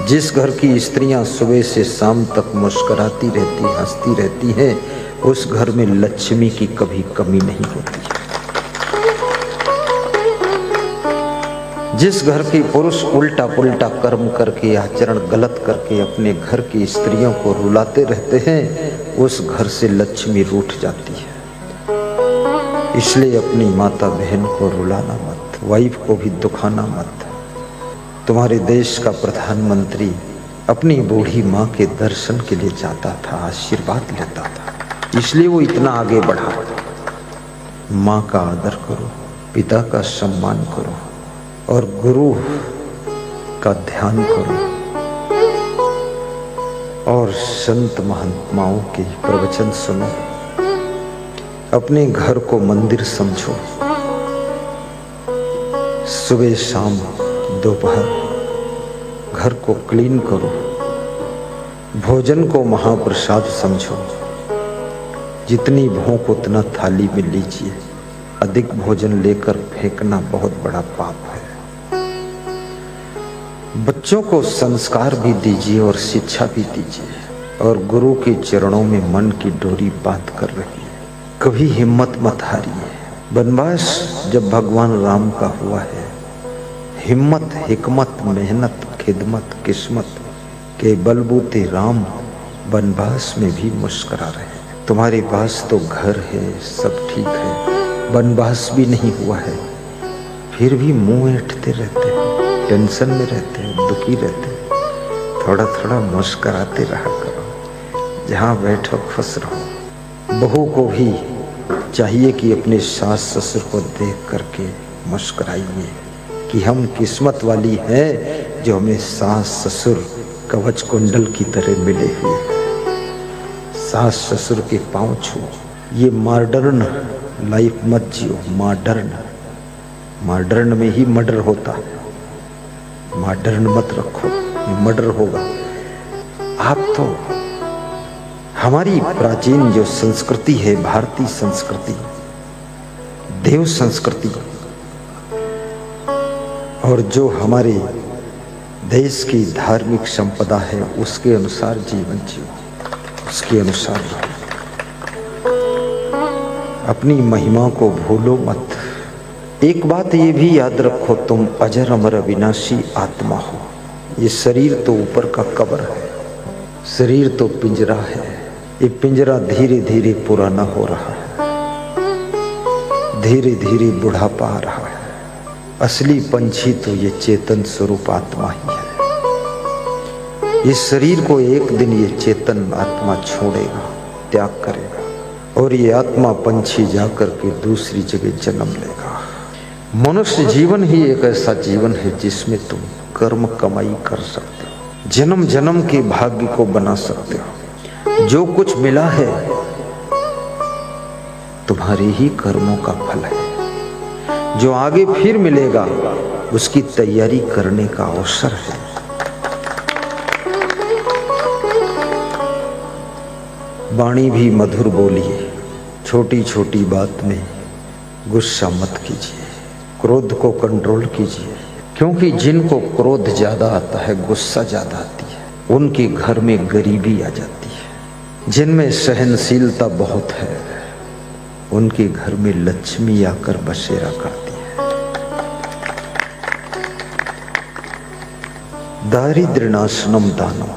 जिस घर की स्त्रियां सुबह से शाम तक मुस्कुराती रहती, हंसती रहती हैं, उस घर में लक्ष्मी की कभी कमी नहीं होती। जिस घर के पुरुष उल्टा पुल्टा कर्म करके, आचरण गलत करके अपने घर की स्त्रियों को रुलाते रहते हैं, उस घर से लक्ष्मी रूठ जाती है। इसलिए अपनी माता बहन को रुलाना मत, वाइफ को भी दुखाना मत। तुम्हारे देश का प्रधानमंत्री अपनी बूढ़ी माँ के दर्शन के लिए जाता था, आशीर्वाद लेता था, इसलिए वो इतना आगे बढ़ा। माँ का आदर करो, पिता का सम्मान करो और गुरु का ध्यान करो और संत महात्माओं के प्रवचन सुनो। अपने घर को मंदिर समझो। सुबह शाम दोपहर घर को क्लीन करो। भोजन को महाप्रसाद समझो। जितनी भूख उतना थाली में लीजिए। अधिक भोजन लेकर फेंकना बहुत बड़ा पाप है। बच्चों को संस्कार भी दीजिए और शिक्षा भी दीजिए। और गुरु के चरणों में मन की डोरी बांध कर रखिए। कभी हिम्मत मत हारिए। वनवास जब भगवान राम का हुआ है, हिम्मत, हिकमत, मेहनत, खिदमत, किस्मत के बलबूते राम वनवास में भी मुस्कुरा रहे। तुम्हारे पास तो घर है, सब ठीक है, वनवास भी नहीं हुआ है, फिर भी मुंह ऐंठते रहते हैं, टेंशन में रहते हैं, दुखी रहते हैं। थोड़ा थोड़ा मुस्कुराते रहा करो। जहाँ बैठो खुश रहो। बहू को भी चाहिए कि अपने सास ससुर को देख करके मुस्कुराइए कि हम किस्मत वाली हैं जो हमें सास ससुर कवच कुंडल की तरह मिले हुए हैं। सास ससुर के पांव छुओ। ये मॉडर्न लाइफ मत जियो। मॉडर्न में ही मर्डर होता है। मॉडर्न मत रखो, ये मर्डर होगा। आप तो हमारी प्राचीन जो संस्कृति है, भारतीय संस्कृति, देव संस्कृति, और जो हमारे देश की धार्मिक संपदा है, उसके अनुसार जीवन जियो, उसके अनुसार अपनी महिमा को भूलो मत। एक बात ये भी याद रखो, तुम अजर अमर अविनाशी आत्मा हो। ये शरीर तो ऊपर का कब्र है, शरीर तो पिंजरा है। ये पिंजरा धीरे धीरे पुराना हो रहा है, धीरे धीरे बुढ़ापा आ रहा है। असली पंछी तो ये चेतन स्वरूप आत्मा ही है। इस शरीर को एक दिन ये चेतन आत्मा छोड़ेगा, त्याग करेगा, और ये आत्मा पंछी जाकर के दूसरी जगह जन्म लेगा। मनुष्य जीवन ही एक ऐसा जीवन है जिसमें तुम कर्म कमाई कर सकते हो, जन्म जन्म के भाग्य को बना सकते हो। जो कुछ मिला है तुम्हारे ही कर्मों का फल है। जो आगे फिर मिलेगा उसकी तैयारी करने का अवसर है। वाणी भी मधुर बोलिए। छोटी छोटी बात में गुस्सा मत कीजिए। क्रोध को कंट्रोल कीजिए, क्योंकि जिनको क्रोध ज्यादा आता है, गुस्सा ज्यादा आती है, उनके घर में गरीबी आ जाती है। जिनमें सहनशीलता बहुत है, उनके घर में लक्ष्मी आकर बसेरा करती है। दारिद्र्यनाशनम दानम।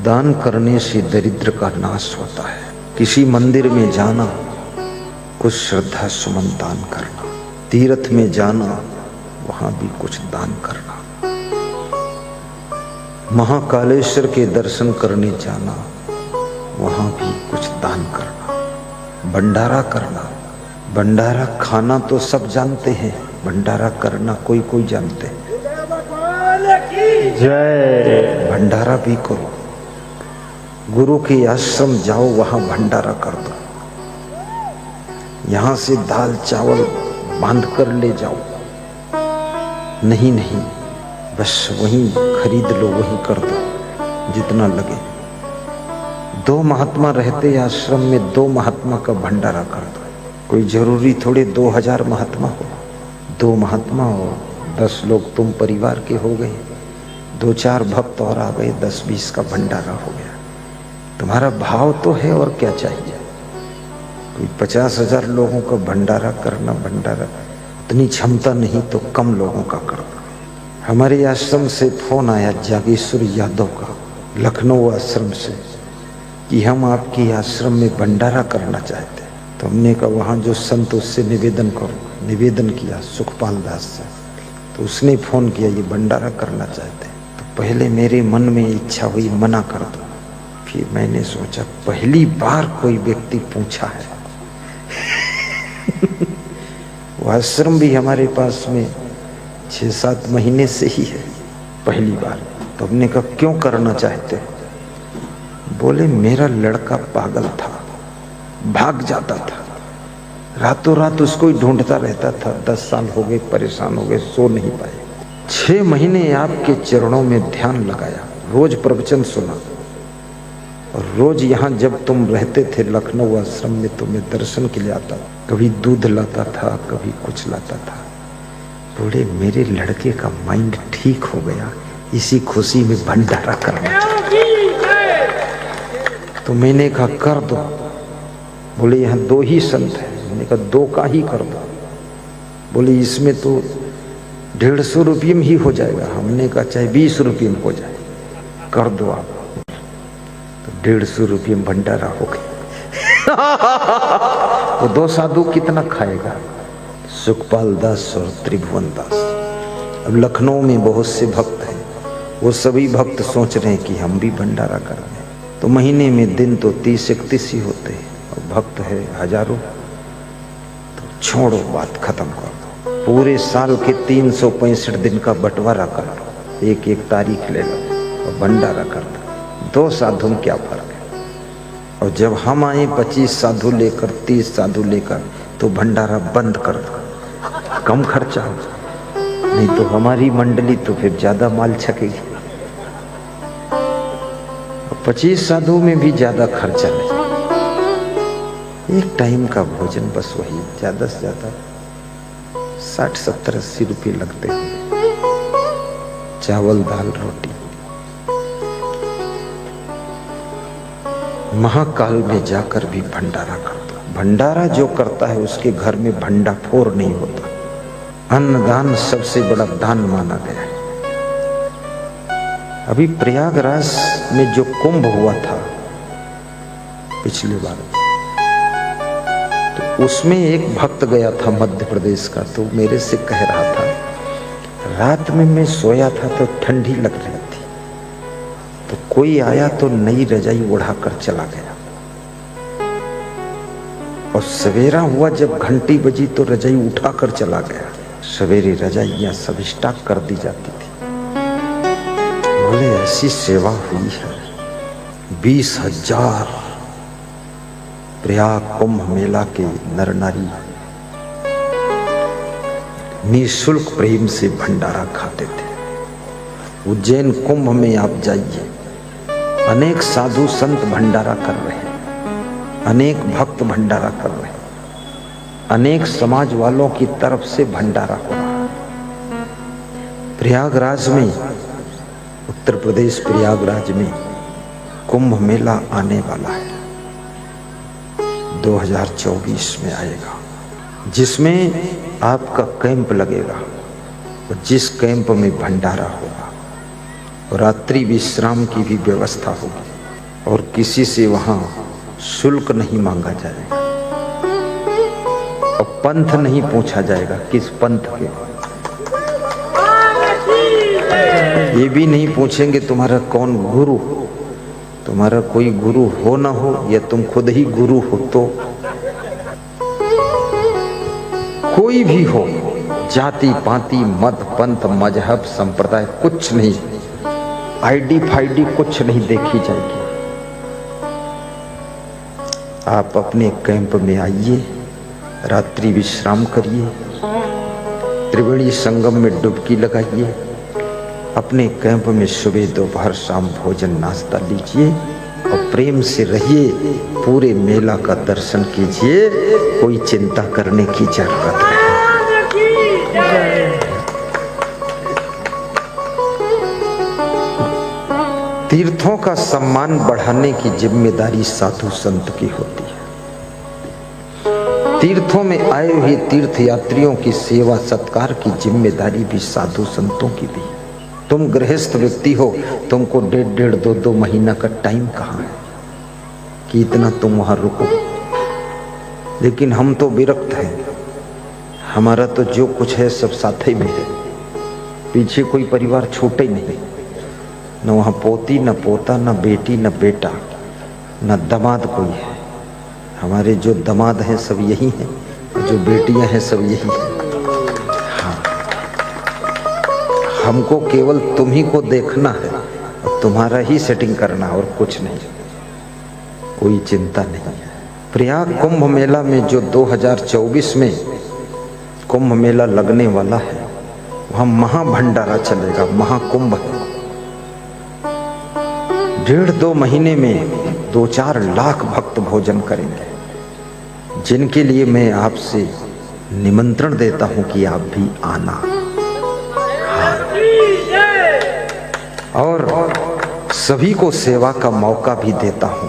दान करने से दरिद्र का नाश होता है। किसी मंदिर में जाना, कुछ श्रद्धा सुमन दान करना। तीर्थ में जाना, वहां भी कुछ दान करना। महाकालेश्वर के दर्शन करने जाना, वहां भी कुछ दान करना। भंडारा करना। भंडारा खाना तो सब जानते हैं, भंडारा करना कोई कोई जानते हैं। जय। भंडारा भी करो। गुरु के आश्रम जाओ, वहां भंडारा कर दो। यहां से दाल चावल बांध कर ले जाओ, नहीं, बस वहीं खरीद लो, वहीं कर दो जितना लगे। 2 महात्मा रहते आश्रम में, 2 महात्मा का भंडारा कर दो। कोई जरूरी थोड़े 2000 महात्मा हो। 2 महात्मा हो, 10 लोग तुम परिवार के हो गए, दो चार भक्त और आ गए, 10-20 का भंडारा हो गया। तुम्हारा भाव तो है और क्या चाहिए। कोई 50,000 लोगों का भंडारा करना, भंडारा उतनी क्षमता नहीं तो कम लोगों का करना। हमारे आश्रम से फोन आया जागेश्वर यादव का, लखनऊ आश्रम से, कि हम आपकी आश्रम में भंडारा करना चाहते हैं। तो हमने कहा वहाँ जो संत उससे निवेदन करो। निवेदन किया सुखपाल दास से, तो उसने फोन किया ये भंडारा करना चाहते हैं। तो पहले मेरे मन में इच्छा हुई मना कर दो, फिर मैंने सोचा पहली बार कोई व्यक्ति पूछा है। वो आश्रम भी हमारे पास में 6-7 महीने से ही है, पहली बार। तो हमने कहा क्यों करना चाहते हो? बोले मेरा लड़का पागल था, भाग जाता था, रातों रात उसको ही ढूंढता रहता था। 10 साल हो गए, परेशान हो गए, सो नहीं पाए। 6 महीने आपके चरणों में ध्यान लगाया, रोज प्रवचन सुना, और रोज यहाँ जब तुम रहते थे लखनऊ आश्रम में तो मैं दर्शन के लिए आता, कभी दूध लाता था, कभी कुछ लाता था। बोले मेरे लड़के का माइंड ठीक हो गया, इसी खुशी में भंडारा करना। तो मैंने कहा कर दो। बोले यहाँ 2 ही संत हैं। मैंने कहा 2 का ही कर दो। बोले इसमें तो 150 रुपये में ही हो जाएगा। हमने कहा चाहे 20 रुपये में हो जाए, कर दो आप। तो 150 रुपये में भंडारा हो गया। वो 2 साधु कितना खाएगा? सुखपाल दास और त्रिभुवन दास। अब लखनऊ में बहुत से भक्त हैं, वो सभी भक्त सोच रहे हैं कि हम भी भंडारा कर रहे हैं। तो महीने में दिन तो 30-31 ही होते हैं, और भक्त है हजारों। तो छोड़ो, बात खत्म कर दो। पूरे साल के 365 दिन का बंटवारा कर लो, एक तारीख ले लो और भंडारा कर दो। 2 साधु में क्या फर्क है? और जब हम आए 25 साधु लेकर, 30 साधु लेकर, तो भंडारा बंद कर दो, कम खर्चा हो। नहीं तो हमारी मंडली तो फिर ज्यादा माल छकेगी। 25 साधु में भी ज्यादा खर्चा नहीं, एक टाइम का भोजन बस, वही ज्यादा से ज्यादा 60, 70, 80 रुपये लगते हैं। चावल, दाल, रोटी। महाकाल में जाकर भी भंडारा कर दो। भंडारा जो करता है उसके घर में भंडाफोर नहीं होता। अन्नदान सबसे बड़ा दान माना गया है। अभी प्रयागराज में जो कुंभ हुआ था पिछले बार, तो उसमें एक भक्त गया था मध्य प्रदेश का, तो मेरे से कह रहा था रात में मैं सोया था तो ठंडी लग रही थी, तो कोई आया तो नई रजाई उड़ाकर चला गया, और सवेरा हुआ जब घंटी बजी तो रजाई उठाकर चला गया। सवेरे रजाइयां सब स्टॉक कर दी जाती थी। बोले ऐसी सेवा हुई है। 20,000 प्रयाग कुंभ मेला के नर नारी निःशुल्क प्रेम से भंडारा खाते थे। उज्जैन कुंभ में आप जाइए, अनेक साधु संत भंडारा कर रहे हैं, अनेक भक्त भंडारा कर रहे हैं, अनेक समाज वालों की तरफ से भंडारा हो रहा है। प्रयागराज में, उत्तर प्रदेश प्रयागराज में कुंभ मेला आने वाला है, 2024 में आएगा, जिसमें आपका कैंप लगेगा, और जिस कैंप में भंडारा होगा, और रात्रि विश्राम की भी व्यवस्था होगी, और किसी से वहां शुल्क नहीं मांगा जाएगा, और पंथ नहीं पूछा जाएगा किस पंथ के, ये भी नहीं पूछेंगे तुम्हारा कौन गुरु, तुम्हारा कोई गुरु हो ना हो, या तुम खुद ही गुरु हो, तो कोई भी हो, जाति पाति मत पंथ मजहब संप्रदाय कुछ नहीं, आईडी फाईडी कुछ नहीं देखी जाएगी। आप अपने कैंप में आइए, रात्रि विश्राम करिए, त्रिवेणी संगम में डुबकी लगाइए, अपने कैंप में सुबह दोपहर शाम भोजन नाश्ता लीजिए, और प्रेम से रहिए, पूरे मेला का दर्शन कीजिए, कोई चिंता करने की जरूरत नहीं। तीर्थों का सम्मान बढ़ाने की जिम्मेदारी साधु संत की होती है। तीर्थों में आए हुए तीर्थ यात्रियों की सेवा सत्कार की जिम्मेदारी भी साधु संतों की भी है। तुम गृहस्थ व्यक्ति हो, तुमको 1.5 2 महीना का टाइम कहाँ है कि इतना तुम वहां रुको। लेकिन हम तो विरक्त हैं, हमारा तो जो कुछ है सब साथ ही में है, पीछे कोई परिवार छूटे नहीं, न वहाँ पोती न पोता न बेटी न बेटा न दामाद कोई है। हमारे जो दामाद हैं सब यही हैं, जो बेटियां हैं सब यही हैं। हाँ, हमको केवल तुम ही को देखना है और तुम्हारा ही सेटिंग करना और कुछ नहीं, कोई चिंता नहीं है। प्रयाग कुंभ मेला में जो 2024 में कुंभ मेला लगने वाला है, वहाँ महाभंडारा चलेगा, महाकुंभ है। 1.5-2 महीने में 2-4 लाख भक्त भोजन करेंगे, जिनके लिए मैं आपसे निमंत्रण देता हूं कि आप भी आना। हाँ। और सभी को सेवा का मौका भी देता हूं।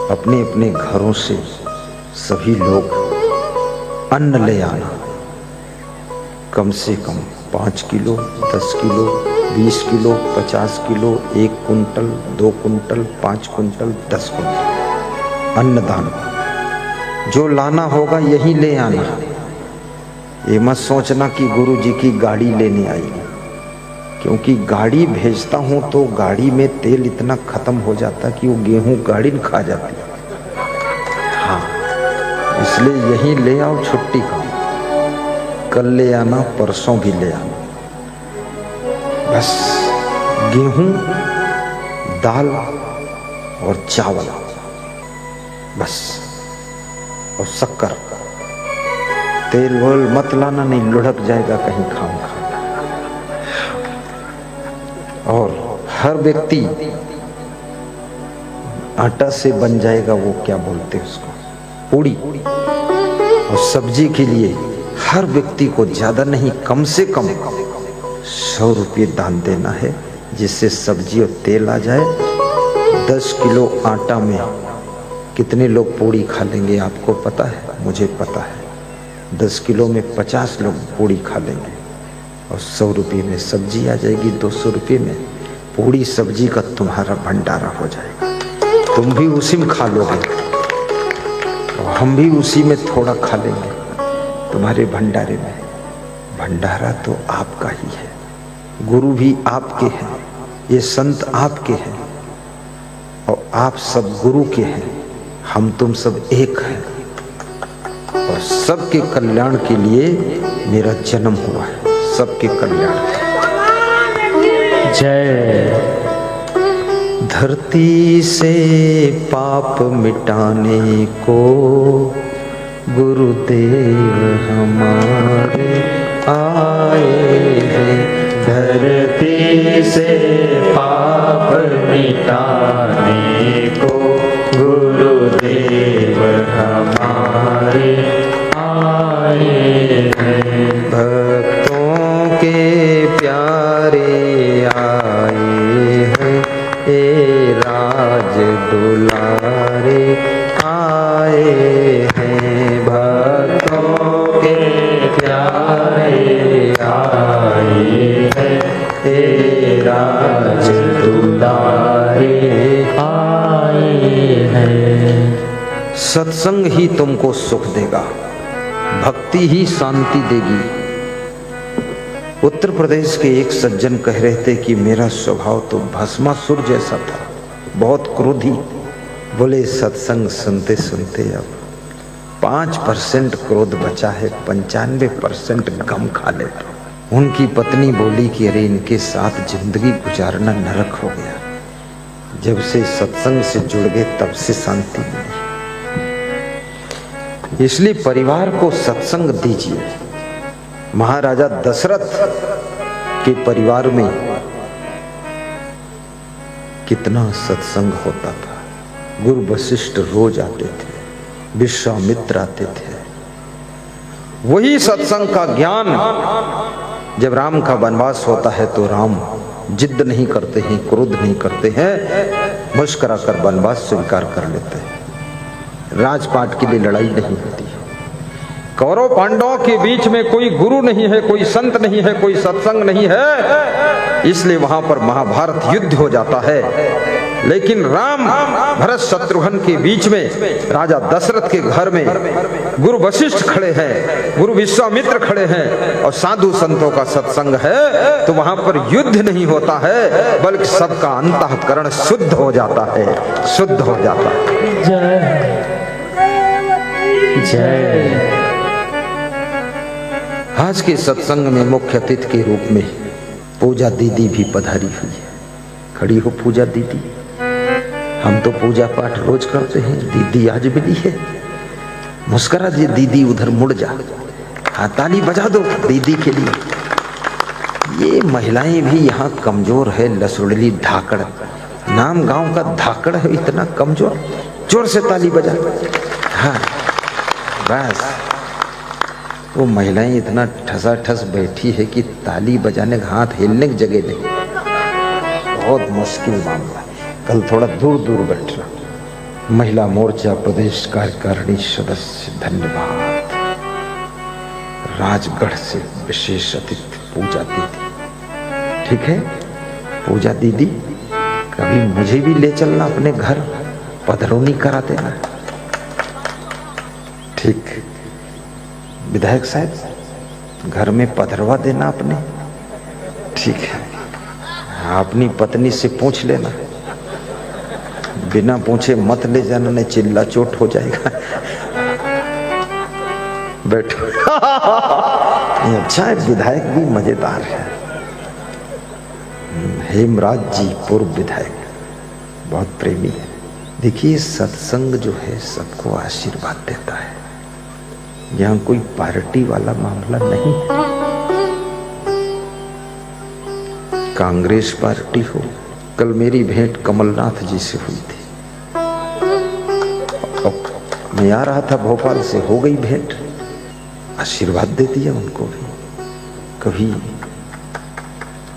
अपने अपने घरों से सभी लोग अन्न ले आना, कम से कम 5 kilo, 10 kilo, 20 kilo, 50 kilo, 1 quintal, 2 quintal, 5 quintal, 10 quintal अन्नदान। जो लाना होगा यही ले आना। ये मत सोचना कि गुरु जी की गाड़ी लेने आएगी, क्योंकि गाड़ी भेजता हूं तो गाड़ी में तेल इतना खत्म हो जाता कि वो गेहूं गाड़ी न खा जाती। हाँ, इसलिए यही ले आओ छुट्टी का। कल ले आना, परसों भी ले आना। बस गेहूं, दाल और चावल, बस, और शक्कर। तेल वोल मत लाना, नहीं लुढ़क जाएगा कहीं खाम खा। और हर व्यक्ति आटा से बन जाएगा, वो क्या बोलते हैं उसको, पूड़ी। और सब्जी के लिए हर व्यक्ति को ज्यादा नहीं, कम से कम 100 रुपये दान देना है, जिससे सब्जी और तेल आ जाए। 10 किलो आटा में कितने लोग पूड़ी खा लेंगे आपको पता है, मुझे पता है। 10 किलो में 50 लोग पूड़ी खा लेंगे और 100 रुपये में सब्जी आ जाएगी। 200 रुपये में पूड़ी सब्जी का तुम्हारा भंडारा हो जाएगा। तुम भी उसी में खा लोगे और हम भी उसी में थोड़ा खा लेंगे तुम्हारे भंडारे में। भंडारा तो आपका ही है, गुरु भी आपके हैं, ये संत आपके हैं और आप सब गुरु के हैं। हम तुम सब एक हैं और सबके कल्याण के लिए मेरा जन्म हुआ है, सबके कल्याण। जय। धरती से पाप मिटाने को गुरुदेव हमारे आए हैं। धरती से पाप मिटाने को गुरुदेव हमारे आए हैं। भक्तों के प्यारे आए हैं, ए राज दुलारे आए हैं। भक्तों के प्यारे आए हैं, ए राज दुलारे आए हैं। सत्संग ही तुमको सुख देगा, भक्ति ही शांति देगी। उत्तर प्रदेश के एक सज्जन कह रहे थे कि मेरा स्वभाव तो भस्मासुर जैसा था, बहुत क्रोधी। बोले सत्संग सुनते सुनते अब 5% क्रोध बचा है, 95% गम खा लेता। उनकी पत्नी बोली कि अरे इनके साथ जिंदगी गुजारना नरक हो गया। जब से सत्संग से जुड़ गए तब से शांति मिली। इसलिए परिवार को सत्संग दीजिए। महाराजा दशरथ के परिवार में कितना सत्संग होता था। गुरु वशिष्ठ रोज आते थे, विश्वामित्र आते थे। वही सत्संग का ज्ञान जब राम का वनवास होता है तो राम जिद नहीं करते हैं, क्रोध नहीं करते हैं, मुस्कुरा कर वनवास स्वीकार कर लेते हैं। राजपाट के लिए लड़ाई नहीं होती। कौरव पांडवों के बीच में कोई गुरु नहीं है, कोई संत नहीं है, कोई सत्संग नहीं है, इसलिए वहां पर महाभारत युद्ध हो जाता है। लेकिन राम भरत शत्रुघ्न के बीच में, राजा दशरथ के घर में गुरु वशिष्ठ खड़े हैं, गुरु विश्वामित्र खड़े हैं और साधु संतों का सत्संग है, तो वहां पर युद्ध नहीं होता है, बल्कि सबका अंतःकरण शुद्ध हो जाता है, शुद्ध हो जाता है। जय जय। आज के सत्संग में मुख्य अतिथि के रूप में पूजा दीदी भी पधारी हुई है। खड़ी हो पूजा दीदी। हम तो पूजा पाठ रोज करते हैं, दीदी आज मिली है। मुस्कुरा जी दीदी, उधर मुड़ जा। हाँ, ताली बजा दो दीदी के लिए। ये महिलाएं भी यहाँ कमजोर है, लसुड़ली धाकड़, नाम गांव का धाकड़ है, इतना कमजोर। जोर से ताली बजा। हाँ बस, वो महिलाएं इतना ठसाठस बैठी है कि ताली बजाने का, हाथ हिलने की जगह नहीं। बहुत मुश्किल मामला। कल थोड़ा दूर दूर बैठना। महिला मोर्चा प्रदेश कार्यकारिणी सदस्य, धन्यवाद। राजगढ़ से विशेष अतिथि पूजा दीदी। ठीक है पूजा दीदी, कभी मुझे भी ले चलना अपने घर, पधरौनी करा देना। ठीक। विधायक साहब घर में पधरवा देना अपने। ठीक है, अपनी पत्नी से पूछ लेना, बिना पूछे मत ले जाना, नहीं चिल्ला चोट हो जाएगा। बैठो। अच्छा है, विधायक भी मजेदार है। हेमराज जी पूर्व विधायक, बहुत प्रेमी है। देखिए सत्संग जो है सबको आशीर्वाद देता है, यहाँ कोई पार्टी वाला मामला नहीं है। कांग्रेस पार्टी हो। कल मेरी भेंट कमलनाथ जी से हुई थी, मैं आ रहा था भोपाल से, हो गई भेंट, आशीर्वाद दे दिया उनको भी। कभी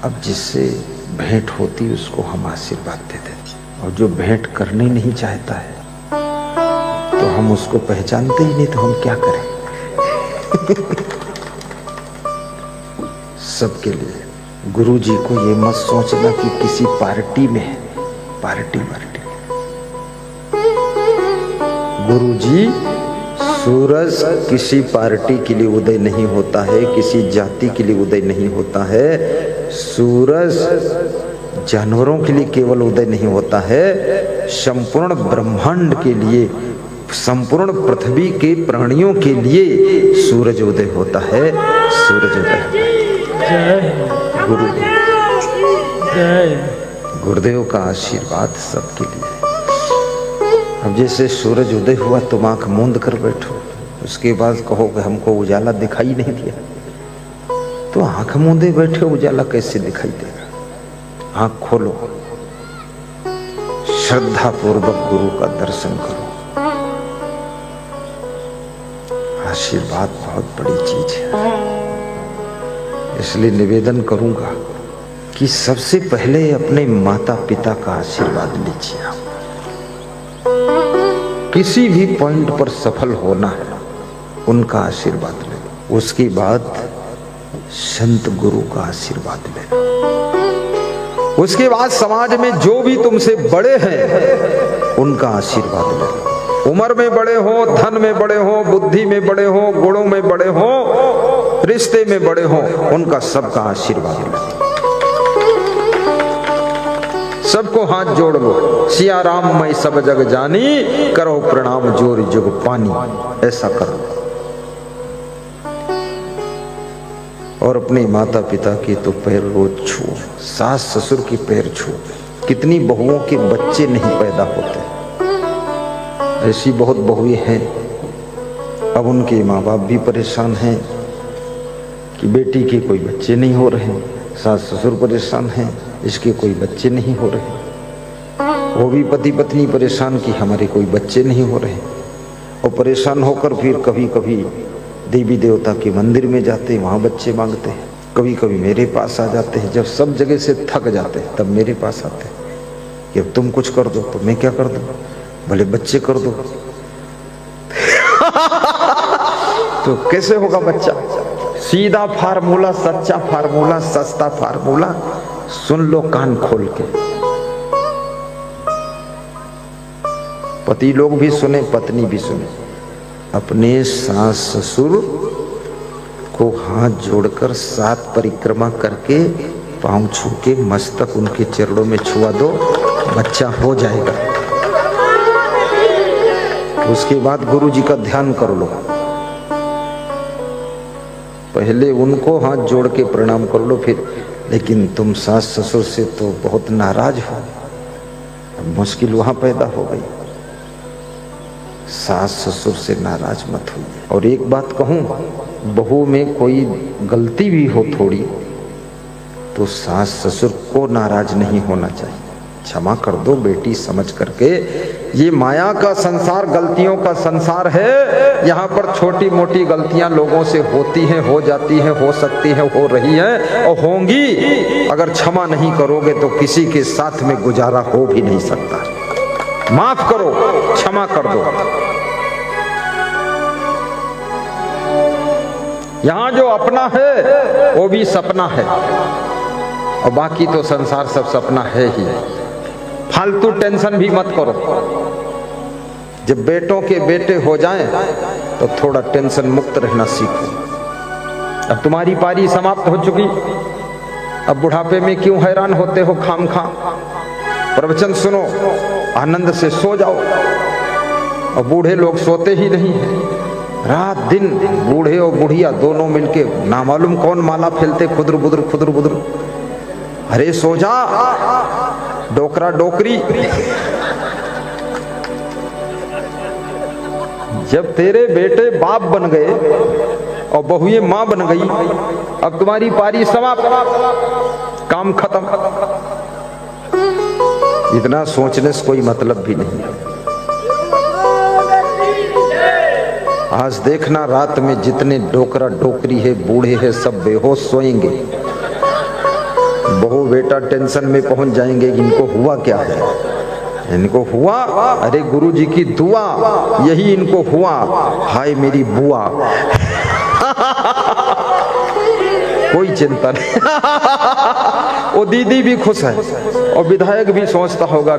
अब जिससे भेंट होती उसको हम आशीर्वाद दे देते, और जो भेंट करने नहीं चाहता है तो हम उसको पहचानते ही नहीं, तो हम क्या करें। सबके लिए गुरु जी को ये मत सोचना कि किसी पार्टी में है, पार्टी। गुरु जी, सूरज किसी पार्टी के लिए उदय नहीं होता है, किसी जाति के लिए उदय नहीं होता है। सूरज जानवरों के लिए केवल उदय नहीं होता है, संपूर्ण ब्रह्मांड के लिए, संपूर्ण पृथ्वी के प्राणियों के लिए सूरज उदय होता है। सूरज उदय गुरु गुरुदेव का आशीर्वाद सबके लिए। अब जैसे सूरज उदय हुआ तुम आंख मूंद कर बैठो, उसके बाद कहो कि हमको उजाला दिखाई नहीं दिया, तो आंख मूंदे बैठे उजाला कैसे दिखाई देगा। आंख खोलो, श्रद्धा पूर्वक गुरु का दर्शन करो। आशीर्वाद बहुत बड़ी चीज है, इसलिए निवेदन करूंगा कि सबसे पहले अपने माता पिता का आशीर्वाद लीजिए। आप किसी भी पॉइंट पर सफल होना है, उनका आशीर्वाद ले। उसके बाद संत गुरु का आशीर्वाद ले। उसके बाद समाज में जो भी तुमसे बड़े हैं उनका आशीर्वाद ले। उम्र में बड़े हो, धन में बड़े हो, बुद्धि में बड़े हो, गुणों में बड़े हो, रिश्ते में बड़े हो, उनका सबका आशीर्वाद ले। सबको हाथ जोड़ लो। सिया राम मैं सब जग जानी, करो प्रणाम जोर जुग पानी। ऐसा करो और अपने माता पिता के तो पैर रोज छुओ, सास ससुर के पैर छुओ। कितनी बहुओं के बच्चे नहीं पैदा होते, ऐसी बहुत बहुएं हैं। अब उनके माँ बाप भी परेशान हैं कि बेटी के कोई बच्चे नहीं हो रहे, सास ससुर परेशान हैं इसके कोई बच्चे नहीं हो रहे, वो भी पति पत्नी परेशान कि हमारे कोई बच्चे नहीं हो रहे। और परेशान होकर फिर कभी कभी देवी देवता के मंदिर में जाते, वहाँ बच्चे मांगते हैं। कभी कभी मेरे पास आ जाते हैं, जब सब जगह से थक जाते हैं तब मेरे पास आते हैं कि अब तुम कुछ कर दो। तो मैं क्या कर दूं? भले बच्चे कर दो। तो कैसे होगा बच्चा? सीधा फार्मूला, सच्चा फार्मूला, सस्ता फार्मूला, सुन लो कान खोल के। पति लोग भी सुने, पत्नी भी सुने। अपने सास ससुर को हाथ जोड़कर 7 परिक्रमा करके पांव छू के मस्तक उनके चरणों में छुआ दो, बच्चा हो जाएगा। उसके बाद गुरु जी का ध्यान कर लो। पहले उनको हाथ जोड़ के प्रणाम कर लो फिर। लेकिन तुम सास ससुर से तो बहुत नाराज हो, मुश्किल वहां पैदा हो गई। सास ससुर से नाराज मत हो। और एक बात कहूं, बहू में कोई गलती भी हो थोड़ी तो सास ससुर को नाराज नहीं होना चाहिए। क्षमा कर दो बेटी समझ करके। ये माया का संसार गलतियों का संसार है। यहाँ पर छोटी मोटी गलतियां लोगों से होती हैं, हो जाती हैं, हो सकती हैं, हो रही हैं और होंगी। अगर क्षमा नहीं करोगे तो किसी के साथ में गुजारा हो भी नहीं सकता। माफ करो, क्षमा कर दो। यहां जो अपना है वो भी सपना है और बाकी तो संसार सब सपना है ही। फालतू टेंशन भी मत करो। जब बेटों के बेटे हो जाएं तो थोड़ा टेंशन मुक्त रहना सीखो। अब तुम्हारी पारी समाप्त हो चुकी, अब बुढ़ापे में क्यों हैरान होते हो खामखा? प्रवचन सुनो, आनंद से सो जाओ। और बूढ़े लोग सोते ही नहीं है, रात दिन बूढ़े और बुढ़िया दोनों मिलके ना मालूम कौन माला फैलते, खुदर बुदर खुदर बुदर। अरे सो जा, डोकरा डोकरी। जब तेरे बेटे बाप बन गए और बहुएं मां बन गई, अब तुम्हारी पारी समाप्त, काम खत्म। इतना सोचने से कोई मतलब भी नहीं है। आज देखना रात में जितने डोकरा डोकरी है, बूढ़े हैं, सब बेहोश सोएंगे। बहू बेटा टेंशन में पहुंच जाएंगे, इनको हुआ क्या है, इनको हुआ, अरे गुरु जी की दुआ, यही इनको हुआ, हाय मेरी बुआ। कोई चिंता नहीं। वो दीदी भी खुश है और विधायक भी सोचता होगा,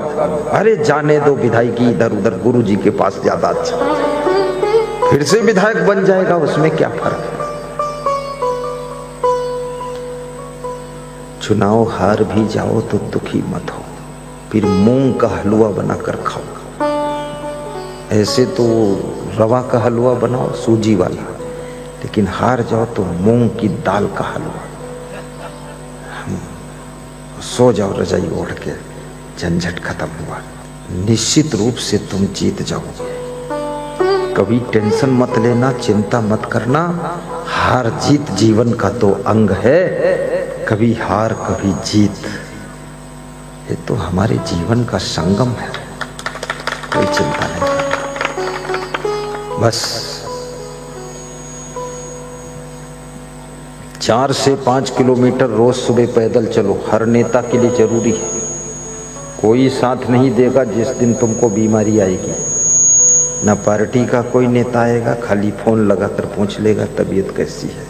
अरे जाने दो विधायकी इधर उधर, गुरु जी के पास ज्यादा अच्छा, फिर से विधायक बन जाएगा, उसमें क्या फर्क है। चुनाव हार भी जाओ तो दुखी मत हो, फिर मूंग का हलवा बनाकर खाओ। ऐसे तो रवा का हलवा बनाओ, सूजी वाला, लेकिन हार जाओ तो मूंग की दाल का हलवा। सो जाओ रजाई ओढ़ के, झंझट खत्म हुआ। निश्चित रूप से तुम जीत जाओगे। कभी टेंशन मत लेना, चिंता मत करना। हार जीत जीवन का तो अंग है, कभी हार कभी जीत, ये तो हमारे जीवन का संगम है। कोई चिंता नहीं। बस 4 से 5 किलोमीटर रोज सुबह पैदल चलो, हर नेता के लिए जरूरी है। कोई साथ नहीं देगा जिस दिन तुमको बीमारी आएगी। ना पार्टी का कोई नेता आएगा, खाली फोन लगाकर पूछ लेगा तबीयत कैसी है।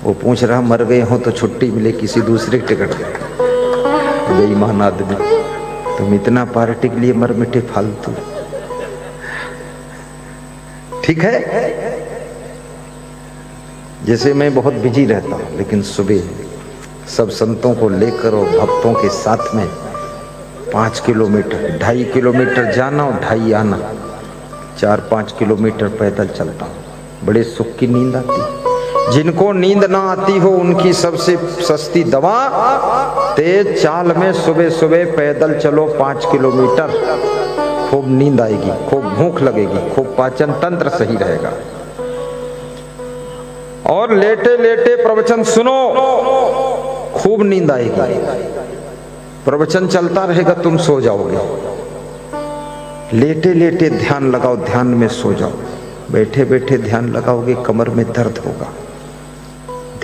वो पूछ रहा मर गए हो तो छुट्टी मिले किसी दूसरे टिकट पे। बेईमान आदमी, तुम इतना पार्टी के लिए मर मिटे फालतू। ठीक है, जैसे मैं बहुत बिजी रहता हूँ, लेकिन सुबह सब संतों को लेकर और भक्तों के साथ में 5 किलोमीटर, 2.5 किलोमीटर जाना और 2.5 आना, 4-5 किलोमीटर पैदल चलता हूँ। बड़े सुख की नींद आती है। जिनको नींद ना आती हो उनकी सबसे सस्ती दवा, तेज चाल में सुबह सुबह पैदल चलो 5 किलोमीटर। खूब नींद आएगी, खूब भूख लगेगी, खूब पाचन तंत्र सही रहेगा। और लेटे लेटे प्रवचन सुनो, खूब नींद आएगी। प्रवचन चलता रहेगा, तुम सो जाओगे। लेटे लेटे ध्यान लगाओ, ध्यान में सो जाओ। बैठे बैठे ध्यान लगाओगे, कमर में दर्द होगा।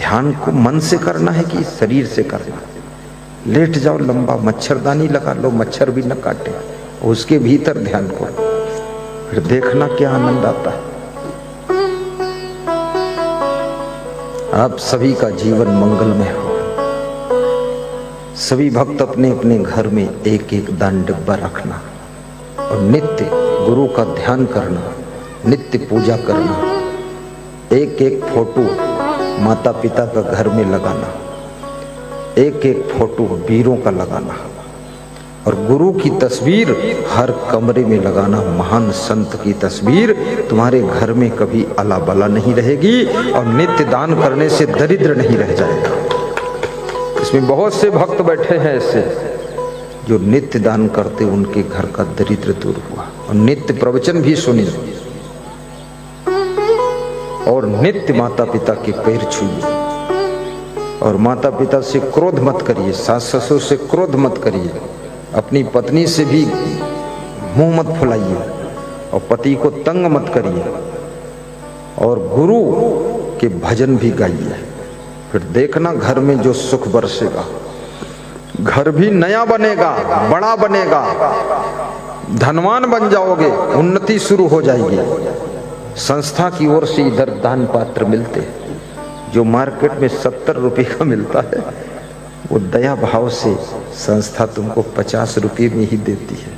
ध्यान को मन से करना है कि शरीर से करना? लेट जाओ, लंबा मच्छरदानी लगा लो, मच्छर भी न काटे, उसके भीतर ध्यान करो, फिर देखना क्या आनंद आता है। आप सभी का जीवन मंगलमय हो। सभी भक्त अपने अपने घर में एक एक दान डिब्बा रखना और नित्य गुरु का ध्यान करना, नित्य पूजा करना, एक एक फोटो माता पिता का घर में लगाना, एक एक फोटो वीरों का लगाना और गुरु की तस्वीर हर कमरे में लगाना। महान संत की तस्वीर तुम्हारे घर में कभी अला बला नहीं रहेगी और नित्य दान करने से दरिद्र नहीं रह जाएगा। इसमें बहुत से भक्त बैठे हैं ऐसे जो नित्य दान करते, उनके घर का दरिद्र दूर हुआ। और नित्य प्रवचन भी सुनिए और नित्य माता पिता के पैर छूइए और माता पिता से क्रोध मत करिए, सास ससुर से क्रोध मत करिए, अपनी पत्नी से भी मुंह मत फुलाइए और पति को तंग मत करिए और गुरु के भजन भी गाइए। फिर देखना घर में जो सुख बरसेगा, घर भी नया बनेगा, बड़ा बनेगा, धनवान बन जाओगे, उन्नति शुरू हो जाएगी। संस्था की ओर से इधर दान पात्र मिलते, जो मार्केट में 70 रुपये का मिलता है, वो दया भाव से संस्था तुमको 50 रुपये में ही देती है।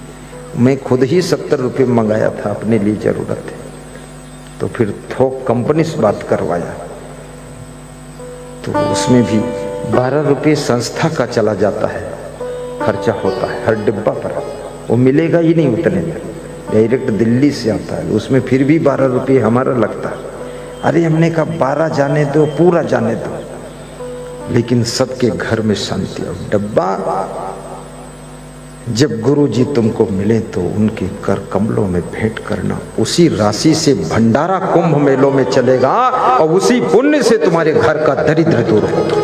मैं खुद ही 70 रुपये मंगाया था, अपने लिए जरूरत है, तो फिर थोक कंपनी से बात करवाया, तो उसमें भी 12 रुपये संस्था का चला जाता है, खर्चा होता है हर डिब्बा पर। वो मिलेगा ही नहीं उतने में, डायरेक्ट दिल्ली से आता है, उसमें फिर भी 12 रुपये हमारा लगता है। अरे हमने कहा 12 जाने दो, पूरा जाने दो, लेकिन सबके घर में शांति। और डब्बा जब गुरु जी तुमको मिले तो उनके कर कमलों में भेंट करना, उसी राशि से भंडारा कुंभ मेलों में चलेगा और उसी पुण्य से तुम्हारे घर का दरिद्र दूर होगा।